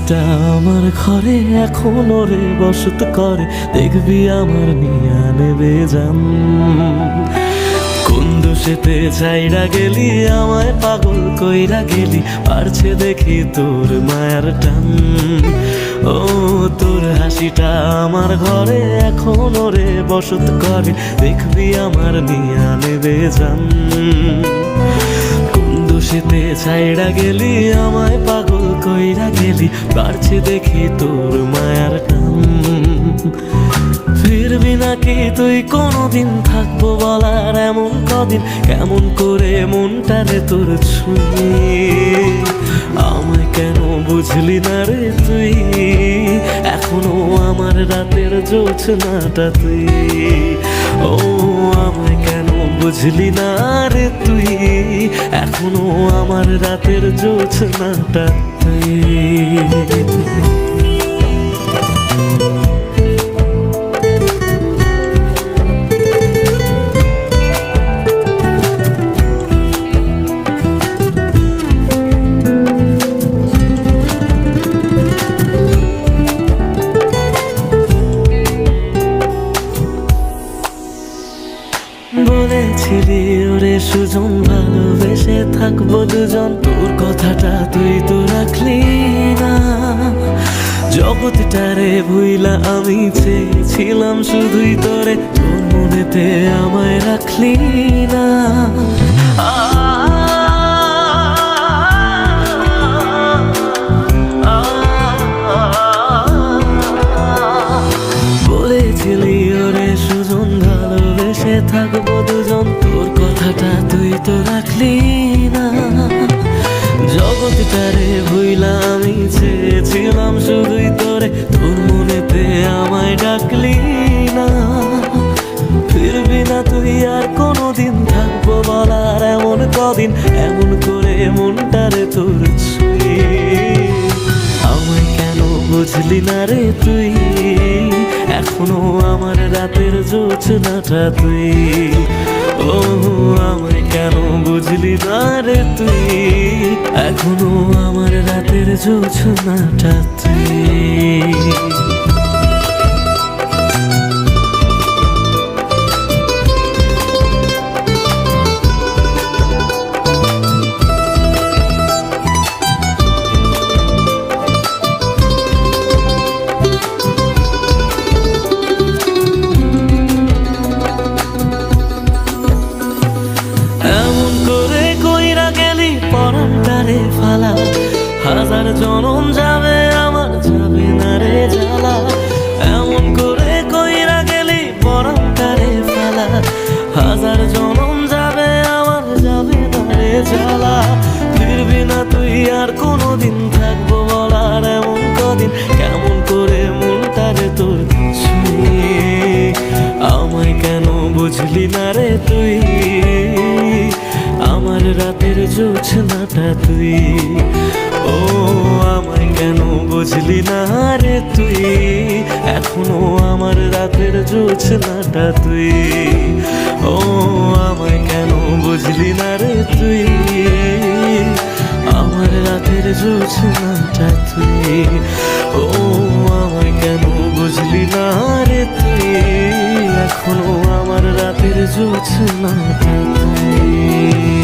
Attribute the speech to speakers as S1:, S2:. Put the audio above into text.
S1: হাসিটা আমার ঘরে এখনো রে বসত করে, দেখবি আমার নিয়া নেবে জান। কোন দোষেতে চাইরা গেলি আমায় পাগল কইরা গেলি, পারছে দেখি তোর মায়ার টান। ও তোর হাসিটা আমার ঘরে এখনো রে বসত করে, দেখবি আমার নিয়া নেবে জান। দোষেতে ছাইড়া গেলি আমায় পাগল কইরা গেলি, পারছে দেখি তোর মায়ার টান। ফিরবি নাকি তুই কোনদিন, থাকবো বলার এমন কদিন, কেমন করে মনটারে তোর ছুঁয়ে। আমায় কেন বুঝলি না রে তুই, এখনো আমার রাতের জোছনাটা তুই। ও আমায় কেন বুঝলি না রে তুই, এখনো আমার রাতের জোছনাটা তুই। বলেছিলি ওরে সুজন ভালোবেসে থাকবো দুজন, তোর কথাটা তুই তো রাখলি না। জগৎটারে ভুইলা আমি চেয়েছিলাম শুধুই তোরে, তোর মনেতে আমায় রাখলি না। বলেছিলি ওরে সুজন ভালোবেসে থাকবো দুজন, তোর কথাটা তুই তো রাখলি না। জগৎটারে ভুইলা আমি চেয়েছিলাম শুধুই তোরে, তোর মনেতে আমায় ডাকলি না। ফিরবি না তুই আর কোনোদিন, থাকবো বলার এমন কদিন, এমন করে মনটারে তোর ছুঁয়ে। আমায় কেন বুঝলি না রে তুই, এখনো আমার রাতের জোছনাটা তুই। ও আমায় কেন বুঝলি না রে তুই, এখনো আমার রাতের জোছনাটা তুই। পরানটারে ফালা, হাজার জনম যাবে আমার যাবে না রে জ্বালা। এমন করে কইরা গেলি পরানটারে ফালা, হাজার জনম যাবে আমার যাবে না রে জ্বালা। ফিরবি না তুই আর কোনোদিন, থাকবো বলার এমন কদিন, কেমন করে মনটারে তোর ছুঁয়ে। আমায় কেন বুঝলি না রে তুই, আমার রাতের জোছনাটা তুই। ও আমায় কেন বুঝলি না রে তুই, এখনো আমার রাতের জোছনাটা তুই। ও আমায় কেন বুঝলি না রে তুই, আমার রাতের জোছনাটা তুই। ও আমায় কেন বুঝলি না রে তুই, এখনো আমার রাতের জোছনাটা তুই।